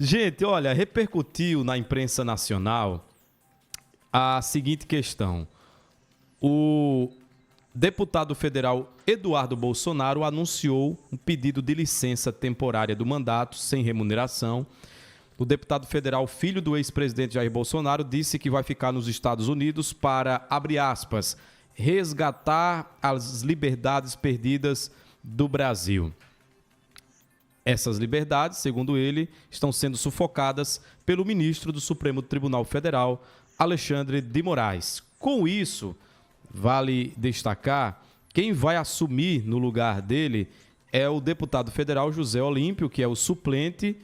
Gente, olha, repercutiu na imprensa nacional a seguinte questão. O deputado federal Eduardo Bolsonaro anunciou um pedido de licença temporária do mandato sem remuneração. O deputado federal, filho do ex-presidente Jair Bolsonaro, disse que vai ficar nos Estados Unidos para, abre aspas, resgatar as liberdades perdidas do Brasil. Essas liberdades, segundo ele, estão sendo sufocadas pelo ministro do Supremo Tribunal Federal, Alexandre de Moraes. Com isso, vale destacar, quem vai assumir no lugar dele é o deputado federal José Olímpio, que é o suplente.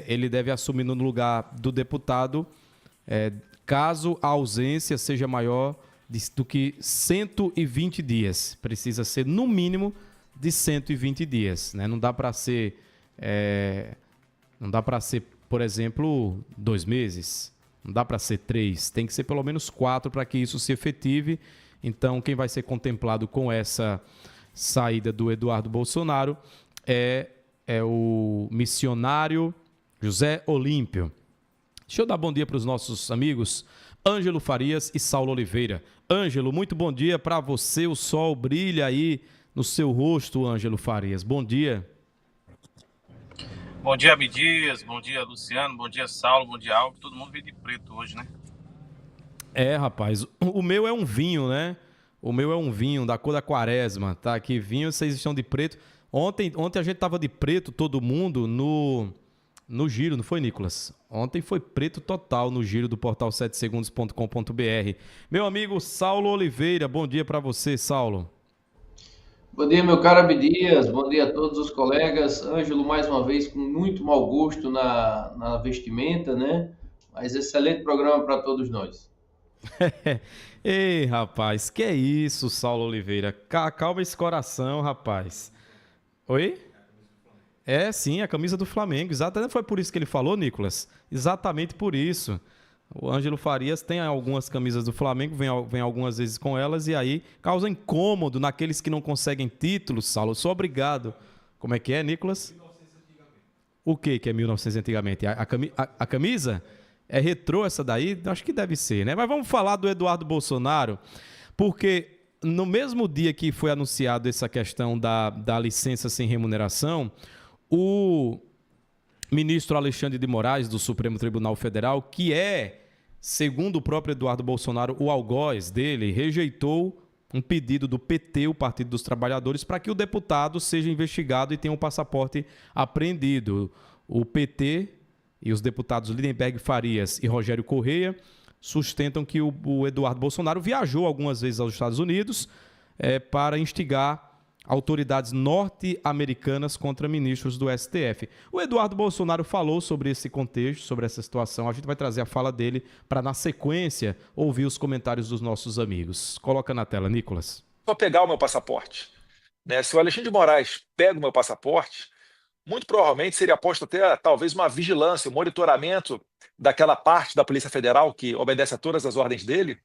Ele deve assumir no lugar do deputado caso a ausência seja maior do que 120 dias. Precisa ser, no mínimo, de 120 dias. Né? Não dá para ser, por exemplo, 2 meses. Não dá para ser 3. Tem que ser pelo menos 4 para que isso se efetive. Então, quem vai ser contemplado com essa saída do Eduardo Bolsonaro é o missionário José Olímpio. Deixa eu dar bom dia para os nossos amigos Ângelo Farias e Saulo Oliveira. Ângelo, muito bom dia para você. O sol brilha aí no seu rosto, Ângelo Farias. Bom dia. Bom dia, Abdias. Bom dia, Luciano. Bom dia, Saulo. Bom dia, Alves. Todo mundo veio de preto hoje, né? Rapaz. O meu é um vinho, né? O meu é um vinho da cor da quaresma. Tá aqui vinho, vocês estão de preto. Ontem a gente tava de preto, todo mundo, no giro, não foi, Nicolas? Ontem foi preto total no giro do portal 7segundos.com.br. Meu amigo Saulo Oliveira, bom dia para você, Saulo. Bom dia, meu caro Abdias. Bom dia a todos os colegas. Ângelo, mais uma vez, com muito mau gosto na vestimenta, né? Mas excelente programa para todos nós. Ei, rapaz, que é isso, Saulo Oliveira? Calma esse coração, rapaz. Oi? Sim, a camisa do Flamengo. Exatamente, foi por isso que ele falou, Nicolas? Exatamente por isso. O Ângelo Farias tem algumas camisas do Flamengo, vem algumas vezes com elas, e aí causa incômodo naqueles que não conseguem títulos, Saulo. Eu sou obrigado. Como é que é, Nicolas? O que é 1900 antigamente? A camisa? É retrô essa daí? Acho que deve ser, né? Mas vamos falar do Eduardo Bolsonaro, porque no mesmo dia que foi anunciado essa questão da licença sem remuneração, o ministro Alexandre de Moraes, do Supremo Tribunal Federal, que é, segundo o próprio Eduardo Bolsonaro, o algoz dele, rejeitou um pedido do PT, o Partido dos Trabalhadores, para que o deputado seja investigado e tenha um passaporte apreendido. O PT e os deputados Lindenberg Farias e Rogério Correia sustentam que o Eduardo Bolsonaro viajou algumas vezes aos Estados Unidos para instigar autoridades norte-americanas contra ministros do STF. O Eduardo Bolsonaro falou sobre esse contexto, sobre essa situação. A gente vai trazer a fala dele para, na sequência, ouvir os comentários dos nossos amigos. Coloca na tela, Nicolas. Só pegar o meu passaporte. Né? Se o Alexandre de Moraes pega o meu passaporte, muito provavelmente seria posto até talvez uma vigilância, um monitoramento daquela parte da Polícia Federal que obedece a todas as ordens dele,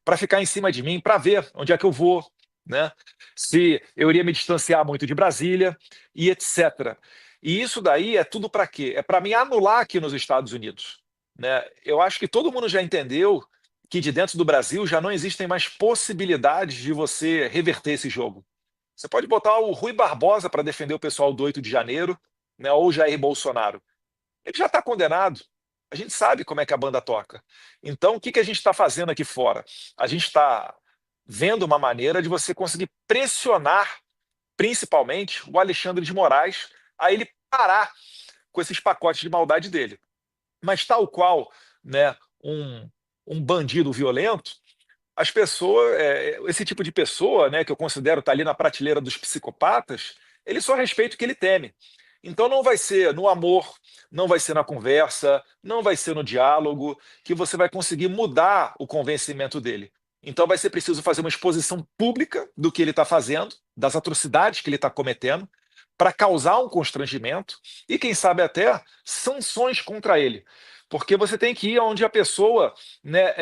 para ficar em cima de mim, para ver onde é que eu vou, né? Se eu iria me distanciar muito de Brasília e etc. E isso daí é tudo para quê? É para me anular aqui nos Estados Unidos. Né? Eu acho que todo mundo já entendeu que de dentro do Brasil já não existem mais possibilidades de você reverter esse jogo. Você pode botar o Rui Barbosa para defender o pessoal do 8 de janeiro, né, ou o Jair Bolsonaro. Ele já está condenado. A gente sabe como é que a banda toca. Então, o que a gente está fazendo aqui fora? A gente está vendo uma maneira de você conseguir pressionar, principalmente, o Alexandre de Moraes a ele parar com esses pacotes de maldade dele. Mas tal qual, né, um bandido violento, as pessoas, esse tipo de pessoa, né, que eu considero estar ali na prateleira dos psicopatas, ele só respeita o que ele teme. Então não vai ser no amor, não vai ser na conversa, não vai ser no diálogo que você vai conseguir mudar o convencimento dele. Então vai ser preciso fazer uma exposição pública do que ele está fazendo, das atrocidades que ele está cometendo, para causar um constrangimento e, quem sabe, até sanções contra ele. Porque você tem que ir onde a pessoa, né,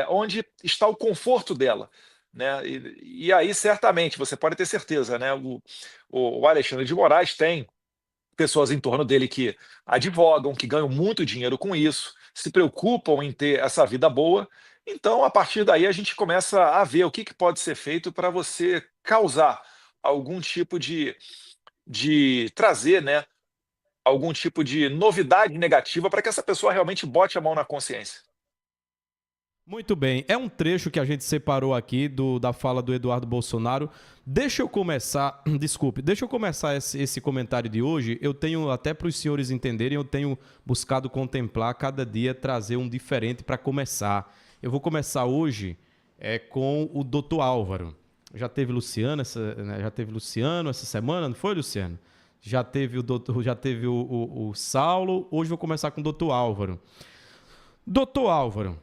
onde está o conforto dela. Né? E aí, certamente, você pode ter certeza, né? O Alexandre de Moraes tem pessoas em torno dele que advogam, que ganham muito dinheiro com isso, se preocupam em ter essa vida boa. Então, a partir daí, a gente começa a ver o que pode ser feito para você causar algum tipo de trazer, né, algum tipo de novidade negativa para que essa pessoa realmente bote a mão na consciência. Muito bem, é um trecho que a gente separou aqui da fala do Eduardo Bolsonaro. Deixa eu começar, desculpe, deixa eu começar esse comentário de hoje. Eu tenho, até para os senhores entenderem, eu tenho buscado contemplar cada dia, trazer um diferente para começar. Eu vou começar hoje com o Dr. Álvaro. Já teve Luciano, já teve Luciano essa semana, não foi, Luciano? Já teve o Saulo. Hoje vou começar com o Dr. Álvaro. Dr. Álvaro,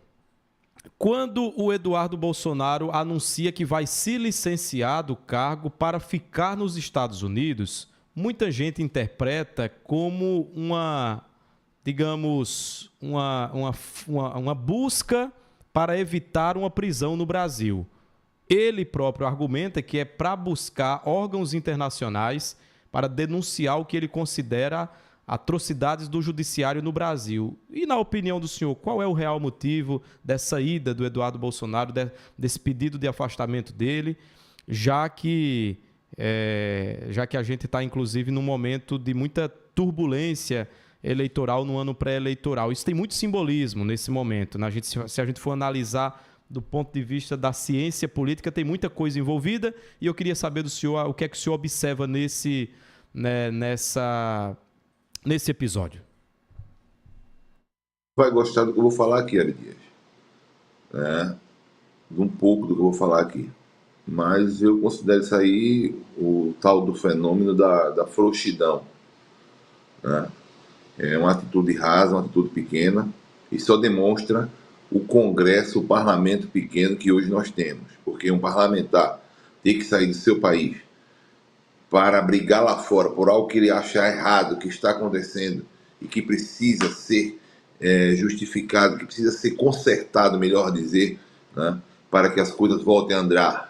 quando o Eduardo Bolsonaro anuncia que vai se licenciar do cargo para ficar nos Estados Unidos, muita gente interpreta como digamos, uma busca para evitar uma prisão no Brasil. Ele próprio argumenta que é para buscar órgãos internacionais para denunciar o que ele considera atrocidades do judiciário no Brasil. E, na opinião do senhor, qual é o real motivo dessa ida do Eduardo Bolsonaro, desse pedido de afastamento dele, já que a gente está, inclusive, num momento de muita turbulência eleitoral no ano pré-eleitoral? Isso tem muito simbolismo nesse momento, né? Se a gente for analisar do ponto de vista da ciência política, tem muita coisa envolvida, e eu queria saber do senhor o que é que o senhor observa nesse episódio. Vai gostar do que eu vou falar aqui, Ari Dias. De um pouco do que eu vou falar aqui. Mas eu considero isso aí o tal do fenômeno da frouxidão. Né? É uma atitude rasa, uma atitude pequena, e só demonstra o Congresso, o parlamento pequeno que hoje nós temos. Porque um parlamentar ter que sair do seu país para brigar lá fora por algo que ele acha errado, que está acontecendo e que precisa ser justificado, que precisa ser consertado, melhor dizer, né, para que as coisas voltem a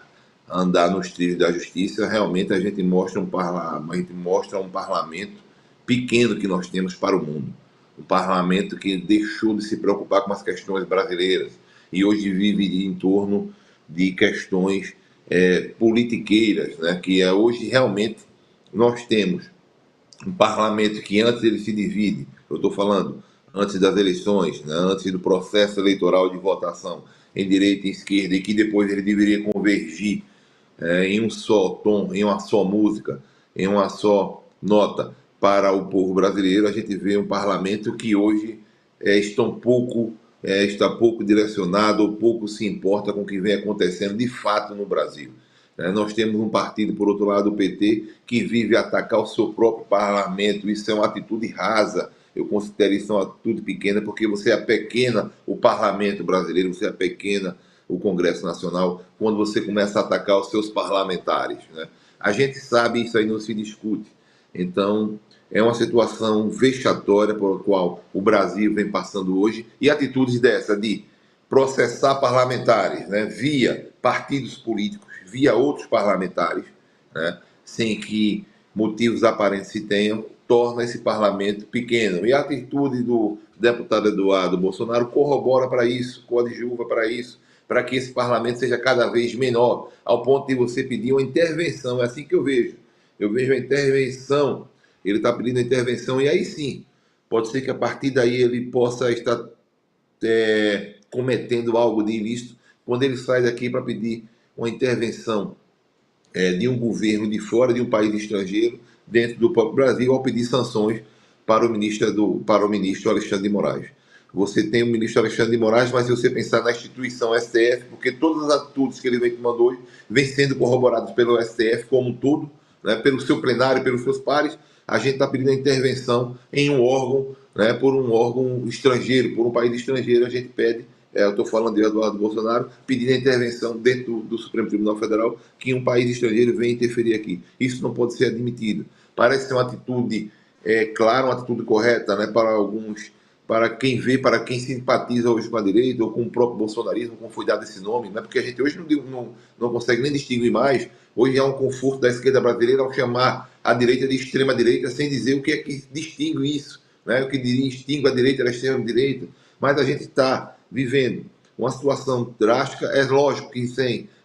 andar nos trilhos da justiça. Realmente a gente mostra um parlamento pequeno que nós temos para o mundo. Um parlamento que deixou de se preocupar com as questões brasileiras e hoje vive em torno de questões politiqueiras, né? Que hoje realmente nós temos um parlamento que antes ele se divide, eu estou falando antes das eleições, né? Antes do processo eleitoral de votação em direita e esquerda, e que depois ele deveria convergir em um só tom, em uma só música, em uma só nota para o povo brasileiro. A gente vê um parlamento que hoje está pouco direcionado, ou pouco se importa com o que vem acontecendo de fato no Brasil. Nós temos um partido, por outro lado, o PT, que vive atacar o seu próprio parlamento. Isso é uma atitude rasa. Eu considero isso uma atitude pequena, porque você apequena o parlamento brasileiro, você apequena o Congresso Nacional, quando você começa a atacar os seus parlamentares. Né? A gente sabe, isso aí não se discute. Então, é uma situação vexatória por qual o Brasil vem passando hoje, e atitudes dessa de processar parlamentares, né, via partidos políticos, via outros parlamentares, né, sem que motivos aparentes se tenham, torna esse parlamento pequeno. E a atitude do deputado Eduardo Bolsonaro corrobora para isso, coadjuva para isso, para que esse parlamento seja cada vez menor, ao ponto de você pedir uma intervenção. É assim que eu vejo. Eu vejo a intervenção. Ele está pedindo a intervenção, e aí sim, pode ser que a partir daí ele possa estar cometendo algo de ilícito, quando ele sai daqui para pedir uma intervenção de um governo de fora, de um país estrangeiro, dentro do próprio Brasil, ao pedir sanções para o ministro Alexandre de Moraes. Você tem o ministro Alexandre de Moraes, mas se você pensar na instituição STF, porque todas as atitudes que ele vem tomando hoje vêm sendo corroboradas pelo STF como um todo, né, pelo seu plenário, pelos seus pares. A gente está pedindo a intervenção em um órgão, né, por um órgão estrangeiro, por um país estrangeiro. A gente pede, eu estou falando de Eduardo Bolsonaro, pedindo a intervenção dentro do Supremo Tribunal Federal, que um país estrangeiro venha interferir aqui. Isso não pode ser admitido. Parece ser uma atitude clara, uma atitude correta, né, para alguns, para quem vê, para quem simpatiza hoje com a direita ou com o próprio bolsonarismo, como foi dado esse nome, né, porque a gente hoje não consegue nem distinguir mais. Hoje há um conforto da esquerda brasileira ao chamar a direita de extrema-direita sem dizer o que é que distingue isso, né? O que distingue a direita da extrema-direita. Mas a gente está vivendo uma situação drástica. É lógico que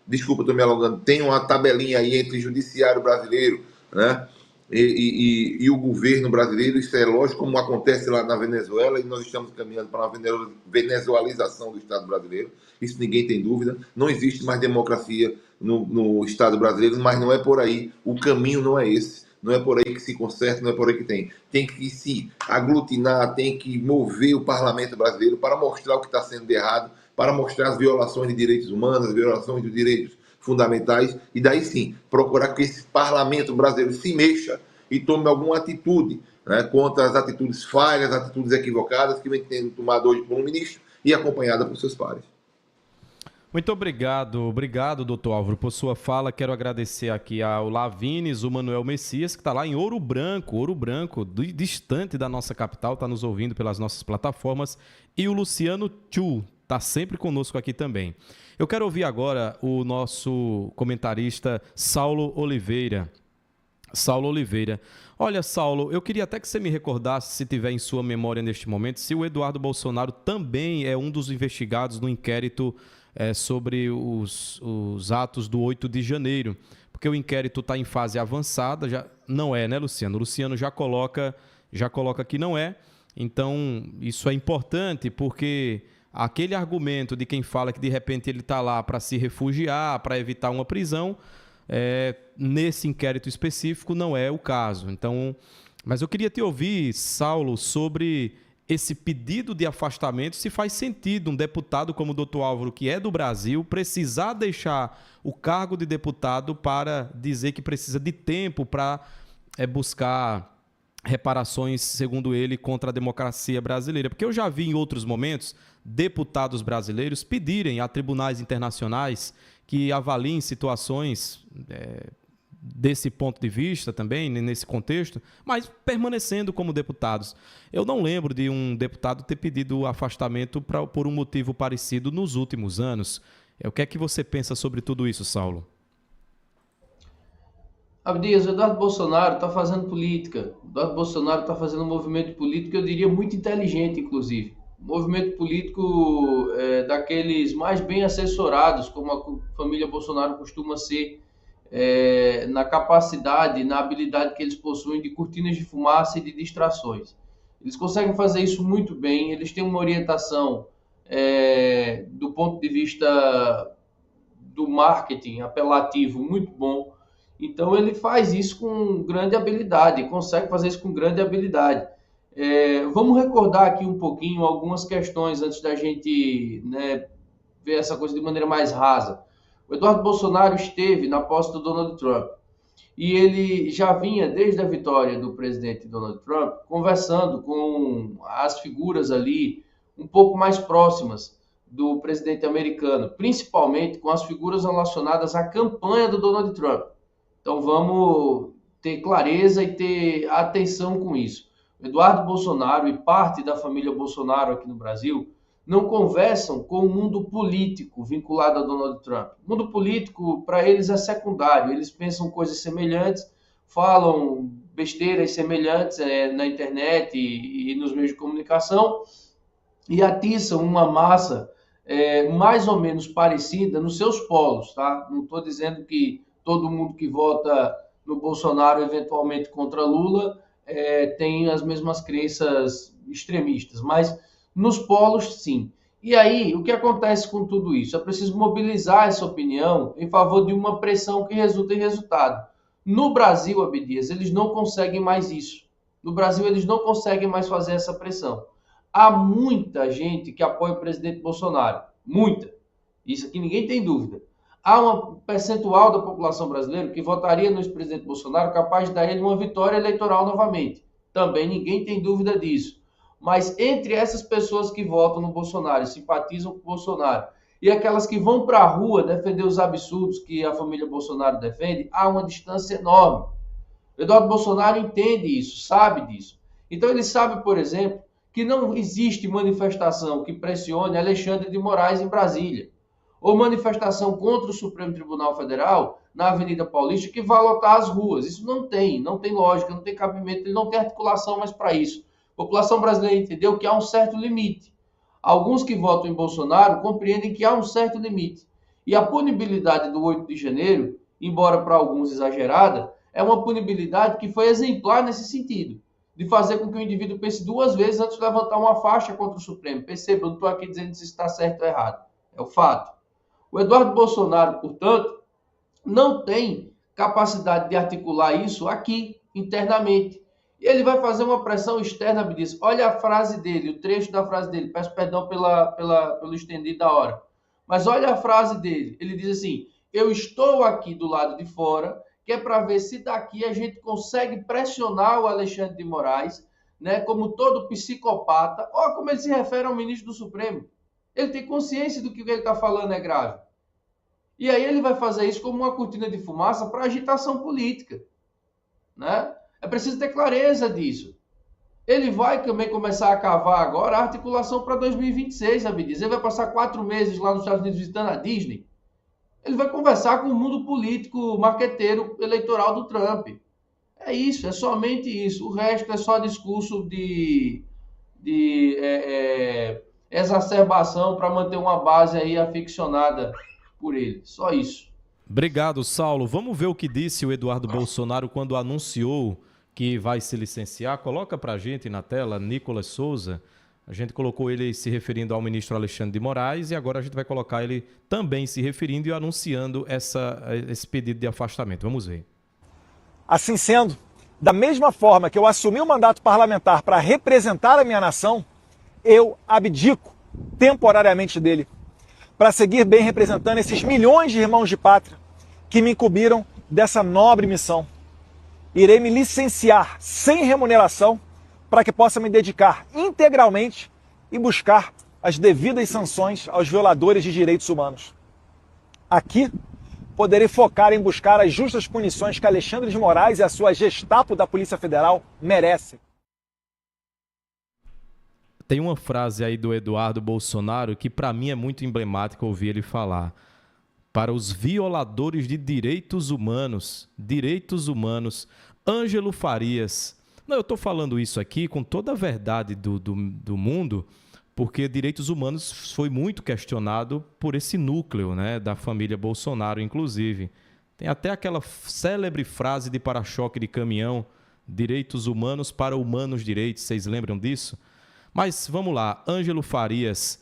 desculpa, estou me alongando, tem uma tabelinha aí entre o judiciário brasileiro, né? E o governo brasileiro. Isso é lógico, como acontece lá na Venezuela, e nós estamos caminhando para uma venezualização do Estado brasileiro. Isso ninguém tem dúvida. Não existe mais democracia no Estado brasileiro, mas não é por aí. O caminho não é esse. Não é por aí que se conserta, não é por aí que tem. Tem que se aglutinar, tem que mover o parlamento brasileiro para mostrar o que está sendo de errado, para mostrar as violações de direitos humanos, as violações de direitos fundamentais, e daí sim, procurar que esse parlamento brasileiro se mexa e tome alguma atitude, né, contra as atitudes falhas, as atitudes equivocadas que vem sendo tomada hoje por um ministro e acompanhada por seus pares. Muito obrigado, doutor Álvaro, por sua fala. Quero agradecer aqui ao Lavines, o Manuel Messias, que está lá em Ouro Branco, distante da nossa capital, está nos ouvindo pelas nossas plataformas, e o Luciano Chu, está sempre conosco aqui também. Eu quero ouvir agora o nosso comentarista Saulo Oliveira. Olha, Saulo, eu queria até que você me recordasse, se tiver em sua memória neste momento, se o Eduardo Bolsonaro também é um dos investigados no inquérito sobre os atos do 8 de janeiro, porque o inquérito está em fase avançada, já não é, né, Luciano? O Luciano já coloca que não é, então isso é importante, porque aquele argumento de quem fala que de repente ele está lá para se refugiar, para evitar uma prisão, nesse inquérito específico não é o caso. Então, mas eu queria te ouvir, Saulo, sobre esse pedido de afastamento, se faz sentido um deputado como o doutor Álvaro, que é do Brasil, precisar deixar o cargo de deputado para dizer que precisa de tempo para buscar reparações, segundo ele, contra a democracia brasileira. Porque eu já vi em outros momentos deputados brasileiros pedirem a tribunais internacionais que avaliem situações desse ponto de vista também, nesse contexto, mas permanecendo como deputados. Eu não lembro de um deputado ter pedido afastamento por um motivo parecido nos últimos anos. O que é que você pensa sobre tudo isso, Saulo? Abdias, o Eduardo Bolsonaro está fazendo política. O Eduardo Bolsonaro está fazendo um movimento político, eu diria, muito inteligente, inclusive. Um movimento político daqueles mais bem assessorados, como a família Bolsonaro costuma ser, na capacidade, na habilidade que eles possuem de cortinas de fumaça e de distrações. Eles conseguem fazer isso muito bem, eles têm uma orientação do ponto de vista do marketing apelativo muito bom. Então ele faz isso com grande habilidade, consegue fazer isso com grande habilidade. Vamos recordar aqui um pouquinho algumas questões antes da gente ver essa coisa de maneira mais rasa. O Eduardo Bolsonaro esteve na posse do Donald Trump e ele já vinha, desde a vitória do presidente Donald Trump, conversando com as figuras ali um pouco mais próximas do presidente americano, principalmente com as figuras relacionadas à campanha do Donald Trump. Então vamos ter clareza e ter atenção com isso. O Eduardo Bolsonaro e parte da família Bolsonaro aqui no Brasil não conversam com o mundo político vinculado a Donald Trump. O mundo político, para eles, é secundário. Eles pensam coisas semelhantes, falam besteiras semelhantes na internet e nos meios de comunicação e atiçam uma massa mais ou menos parecida nos seus polos. Tá? Não estou dizendo que todo mundo que vota no Bolsonaro, eventualmente contra Lula, tem as mesmas crenças extremistas, mas nos polos, sim. E aí, o que acontece com tudo isso? É preciso mobilizar essa opinião em favor de uma pressão que resulta em resultado. No Brasil, Abdias, eles não conseguem mais isso. No Brasil, eles não conseguem mais fazer essa pressão. Há muita gente que apoia o presidente Bolsonaro. Muita. Isso aqui ninguém tem dúvida. Há um percentual da população brasileira que votaria no ex-presidente Bolsonaro capaz de dar ele uma vitória eleitoral novamente. Também ninguém tem dúvida disso. Mas entre essas pessoas que votam no Bolsonaro e simpatizam com o Bolsonaro e aquelas que vão para a rua defender os absurdos que a família Bolsonaro defende, há uma distância enorme. O Eduardo Bolsonaro entende isso, sabe disso. Então ele sabe, por exemplo, que não existe manifestação que pressione Alexandre de Moraes em Brasília. ou manifestação contra o Supremo Tribunal Federal na Avenida Paulista que vai lotar as ruas. Isso não tem lógica, não tem cabimento, ele não tem articulação mais para isso. A população brasileira entendeu que há um certo limite. Alguns que votam em Bolsonaro compreendem que há um certo limite. E a punibilidade do 8 de janeiro, embora para alguns exagerada, é uma punibilidade que foi exemplar nesse sentido, de fazer com que o indivíduo pense duas vezes antes de levantar uma faixa contra o Supremo. Perceba, eu não estou aqui dizendo se está certo ou errado. É o fato. O Eduardo Bolsonaro, portanto, não tem capacidade de articular isso aqui, internamente. E ele vai fazer uma pressão externa, Abdias. Olha a frase dele, o trecho da frase dele. Peço perdão pelo estendido da hora. Mas olha a frase dele. Ele diz assim, eu estou aqui do lado de fora, que é para ver se daqui a gente consegue pressionar o Alexandre de Moraes, né, como todo psicopata. Olha como ele se refere ao ministro do Supremo. Ele tem consciência do que ele está falando é grave. E aí ele vai fazer isso como uma cortina de fumaça para agitação política, né? É preciso ter clareza disso. Ele vai também começar a cavar agora a articulação para 2026, Abdias. Ele vai passar 4 meses lá nos Estados Unidos visitando a Disney. Ele vai conversar com o mundo político, marqueteiro, eleitoral do Trump. É isso, é somente isso. O resto é só discurso de exacerbação para manter uma base aí aficionada por ele. Só isso. Obrigado, Saulo. Vamos ver o que disse o Eduardo Bolsonaro quando anunciou que vai se licenciar. Coloca pra gente na tela, Nicolas Souza. A gente colocou ele se referindo ao ministro Alexandre de Moraes e agora a gente vai colocar ele também se referindo e anunciando esse pedido de afastamento. Vamos ver. Assim sendo, da mesma forma que eu assumi o mandato parlamentar para representar a minha nação, eu abdico temporariamente dele para seguir bem representando esses milhões de irmãos de pátria que me incumbiram dessa nobre missão. Irei me licenciar sem remuneração para que possa me dedicar integralmente e buscar as devidas sanções aos violadores de direitos humanos. Aqui, poderei focar em buscar as justas punições que Alexandre de Moraes e a sua Gestapo da Polícia Federal merecem. Tem uma frase aí do Eduardo Bolsonaro que para mim é muito emblemática ouvir ele falar. Para os violadores de direitos humanos, Ângelo Farias. Não, eu estou falando isso aqui com toda a verdade do mundo, porque direitos humanos foi muito questionado por esse núcleo, né, da família Bolsonaro, inclusive. Tem até aquela célebre frase de para-choque de caminhão, direitos humanos para humanos direitos, vocês lembram disso? Mas vamos lá, Ângelo Farias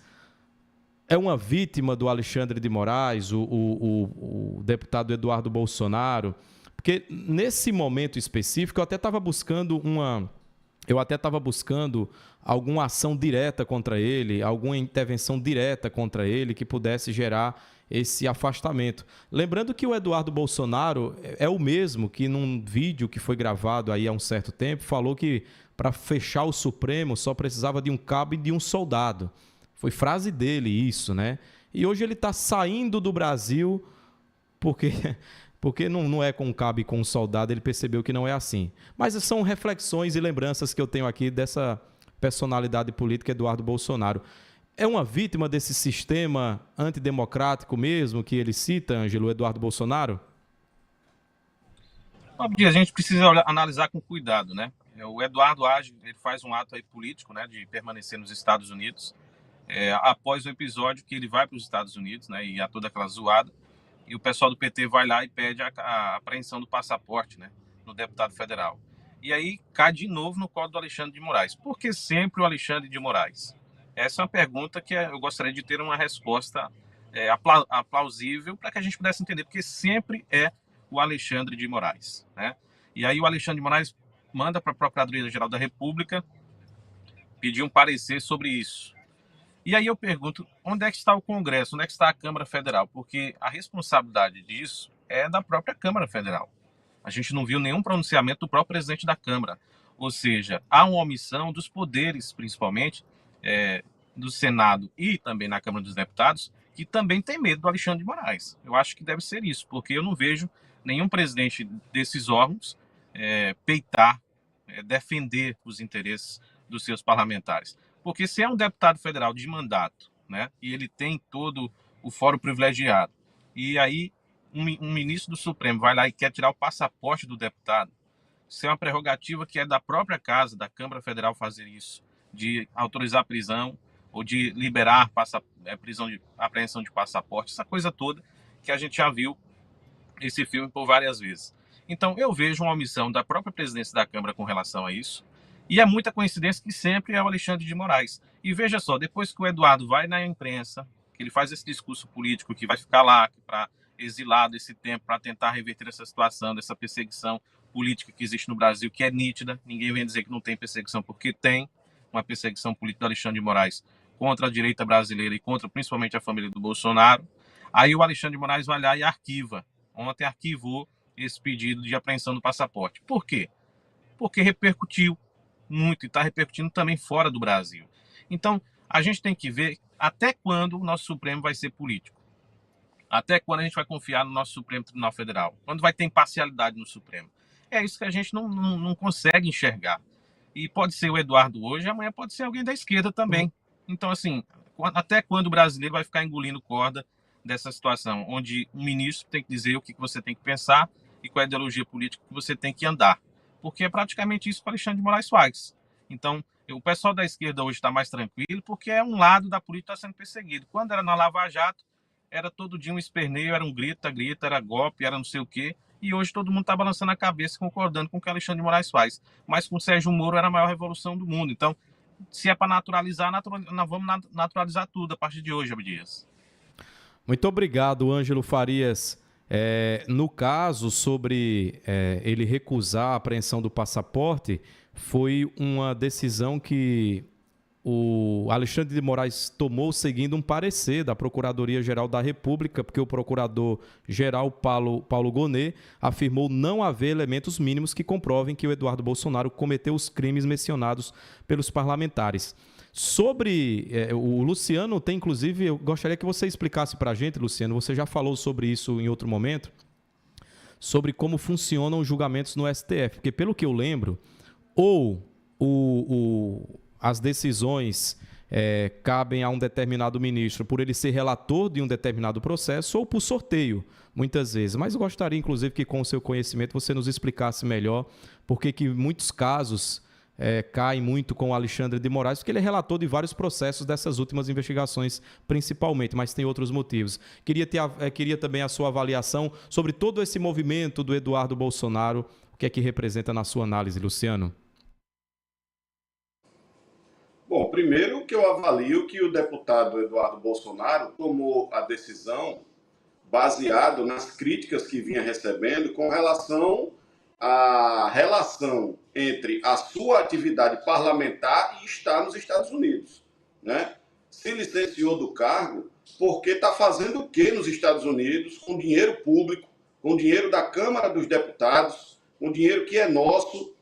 é uma vítima do Alexandre de Moraes, o deputado Eduardo Bolsonaro, porque nesse momento específico eu até estava buscando alguma ação direta contra ele, alguma intervenção direta contra ele que pudesse gerar esse afastamento. Lembrando que o Eduardo Bolsonaro é o mesmo que num vídeo que foi gravado aí há um certo tempo, falou que para fechar o Supremo só precisava de um cabo e de um soldado. Foi frase dele isso, né? E hoje ele está saindo do Brasil porque não é com um cabo e com um soldado, ele percebeu que não é assim. Mas são reflexões e lembranças que eu tenho aqui dessa personalidade política Eduardo Bolsonaro. É uma vítima desse sistema antidemocrático mesmo que ele cita, Ângelo, Eduardo Bolsonaro? A gente precisa analisar com cuidado, né? O Eduardo age, ele faz um ato aí político, né, de permanecer nos Estados Unidos, após o episódio que ele vai para os Estados Unidos, né, e há toda aquela zoada, e o pessoal do PT vai lá e pede a apreensão do passaporte, né, no deputado federal. E aí cai de novo no colo do Alexandre de Moraes. Por que sempre o Alexandre de Moraes? Essa é uma pergunta que eu gostaria de ter uma resposta plausível para que a gente pudesse entender, porque sempre é o Alexandre de Moraes, né? E aí o Alexandre de Moraes manda para a Procuradoria-Geral da República pedir um parecer sobre isso. E aí eu pergunto, onde é que está o Congresso, onde é que está a Câmara Federal? Porque a responsabilidade disso é da própria Câmara Federal. A gente não viu nenhum pronunciamento do próprio presidente da Câmara. Ou seja, há uma omissão dos poderes, principalmente, do Senado e também na Câmara dos Deputados, que também tem medo do Alexandre de Moraes. Eu acho que deve ser isso, porque eu não vejo nenhum presidente desses órgãos peitar, defender os interesses dos seus parlamentares. Porque se é um deputado federal de mandato, né, e ele tem todo o fórum privilegiado. E aí um ministro do Supremo vai lá e quer tirar o passaporte do deputado. Isso é uma prerrogativa que é da própria casa, da Câmara Federal fazer isso, de autorizar a prisão ou de liberar prisão de apreensão de passaporte, essa coisa toda que a gente já viu esse filme por várias vezes. Então eu vejo uma omissão da própria presidência da Câmara com relação a isso, e é muita coincidência que sempre é o Alexandre de Moraes. E veja só, depois que o Eduardo vai na imprensa, que ele faz esse discurso político, que vai ficar lá para exilado esse tempo, para tentar reverter essa situação, dessa perseguição política que existe no Brasil, que é nítida, ninguém vem dizer que não tem perseguição, porque tem uma perseguição política do Alexandre de Moraes contra a direita brasileira e contra principalmente a família do Bolsonaro. Aí o Alexandre de Moraes vai lá e arquiva. Ontem arquivou esse pedido de apreensão do passaporte. Por quê? Porque repercutiu muito e está repercutindo também fora do Brasil. Então, a gente tem que ver até quando o nosso Supremo vai ser político. Até quando a gente vai confiar no nosso Supremo Tribunal Federal. Quando vai ter imparcialidade no Supremo. É isso que a gente não consegue enxergar. E pode ser o Eduardo hoje, amanhã pode ser alguém da esquerda também. Então, assim, até quando o brasileiro vai ficar engolindo corda dessa situação, onde um ministro tem que dizer o que você tem que pensar e qual é a ideologia política que você tem que andar. Porque é praticamente isso que o Alexandre de Moraes faz. Então, o pessoal da esquerda hoje está mais tranquilo porque é um lado da política que está sendo perseguido. Quando era na Lava Jato, era todo dia um esperneio, era um grita, era golpe, era não sei o quê. E hoje todo mundo está balançando a cabeça, concordando com o que o Alexandre de Moraes faz. Mas com o Sérgio Moro era a maior revolução do mundo. Então, se é para naturalizar, nós vamos naturalizar tudo a partir de hoje, Abdias. Muito obrigado, Ângelo Farias. No caso, sobre ele recusar a apreensão do passaporte, foi uma decisão que o Alexandre de Moraes tomou seguindo um parecer da Procuradoria-Geral da República, porque o procurador-geral Paulo Gonet afirmou não haver elementos mínimos que comprovem que o Eduardo Bolsonaro cometeu os crimes mencionados pelos parlamentares. Sobre o Luciano, tem inclusive, eu gostaria que você explicasse para a gente, Luciano, você já falou sobre isso em outro momento, sobre como funcionam os julgamentos no STF, porque pelo que eu lembro, ou as decisões cabem a um determinado ministro por ele ser relator de um determinado processo ou por sorteio, muitas vezes. Mas eu gostaria, inclusive, que com o seu conhecimento você nos explicasse melhor por que muitos casos caem muito com o Alexandre de Moraes, porque ele é relator de vários processos dessas últimas investigações, principalmente, mas tem outros motivos. Queria também a sua avaliação sobre todo esse movimento do Eduardo Bolsonaro, o que é que representa na sua análise, Luciano? Bom, primeiro que eu avalio que o deputado Eduardo Bolsonaro tomou a decisão baseado nas críticas que vinha recebendo com relação à relação entre a sua atividade parlamentar e estar nos Estados Unidos, né? Se licenciou do cargo porque está fazendo o quê nos Estados Unidos com dinheiro público, com dinheiro da Câmara dos Deputados, com dinheiro que é nosso,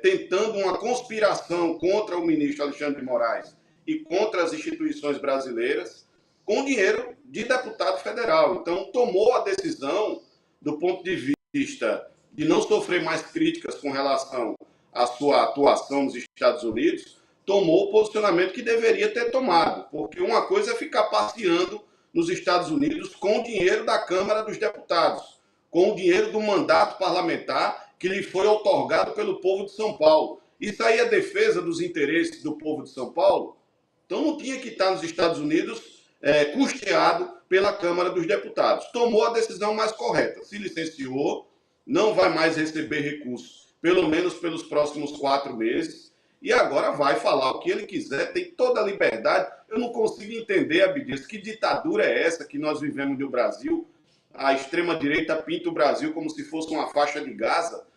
tentando uma conspiração contra o ministro Alexandre de Moraes e contra as instituições brasileiras, com dinheiro de deputado federal. Então, tomou a decisão, do ponto de vista de não sofrer mais críticas com relação à sua atuação nos Estados Unidos, tomou o posicionamento que deveria ter tomado, porque uma coisa é ficar passeando nos Estados Unidos com o dinheiro da Câmara dos Deputados, com o dinheiro do mandato parlamentar que lhe foi outorgado pelo povo de São Paulo. Isso aí é defesa dos interesses do povo de São Paulo? Então não tinha que estar nos Estados Unidos custeado pela Câmara dos Deputados. Tomou a decisão mais correta, se licenciou, não vai mais receber recursos, pelo menos pelos próximos 4 meses, e agora vai falar o que ele quiser, tem toda a liberdade. Eu não consigo entender, Abdias, que ditadura é essa que nós vivemos no Brasil? A extrema-direita pinta o Brasil como se fosse uma faixa de Gaza.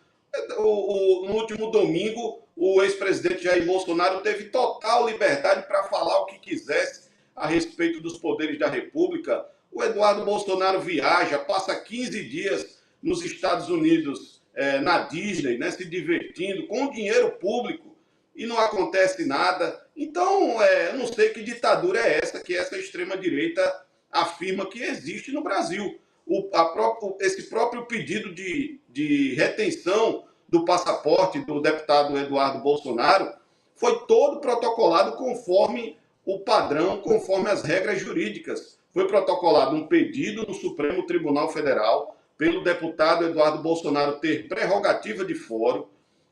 No último domingo, o ex-presidente Jair Bolsonaro teve total liberdade para falar o que quisesse a respeito dos poderes da República. O Eduardo Bolsonaro viaja, passa 15 dias nos Estados Unidos, na Disney, né, se divertindo, com dinheiro público, e não acontece nada. Então, eu não sei que ditadura é essa que essa extrema-direita afirma que existe no Brasil. Esse próprio pedido de retenção do passaporte do deputado Eduardo Bolsonaro foi todo protocolado conforme o padrão conforme as regras jurídicas. Foi protocolado um pedido no Supremo Tribunal Federal pelo deputado Eduardo Bolsonaro ter prerrogativa de fórum.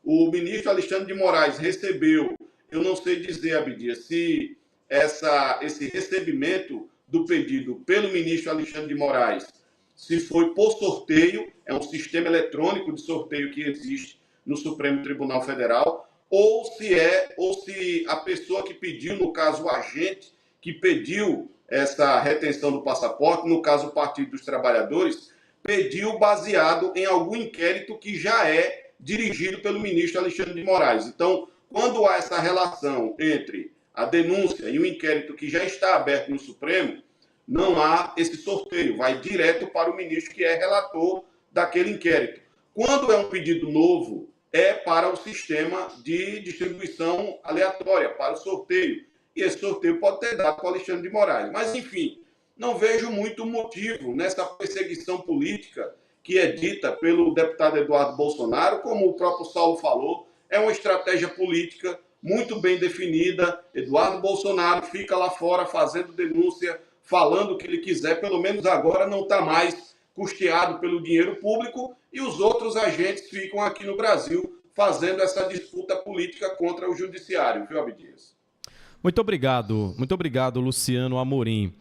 O ministro Alexandre de Moraes recebeu, eu não sei dizer, Abdias, se esse recebimento do pedido pelo ministro Alexandre de Moraes, se foi por sorteio, é um sistema eletrônico de sorteio que existe no Supremo Tribunal Federal, ou se a pessoa que pediu, no caso o agente que pediu essa retenção do passaporte, no caso o Partido dos Trabalhadores, pediu baseado em algum inquérito que já é dirigido pelo ministro Alexandre de Moraes. Então, quando há essa relação entre a denúncia e o inquérito que já está aberto no Supremo, não há esse sorteio, vai direto para o ministro que é relator daquele inquérito. Quando é um pedido novo, é para o sistema de distribuição aleatória, para o sorteio. E esse sorteio pode ter dado para o Alexandre de Moraes. Mas, enfim, não vejo muito motivo nessa perseguição política que é dita pelo deputado Eduardo Bolsonaro, como o próprio Saulo falou, é uma estratégia política muito bem definida. Eduardo Bolsonaro fica lá fora fazendo denúncia, falando o que ele quiser, pelo menos agora não está mais custeado pelo dinheiro público, e os outros agentes ficam aqui no Brasil fazendo essa disputa política contra o judiciário, viu, Abdias? Muito obrigado, Luciano Amorim.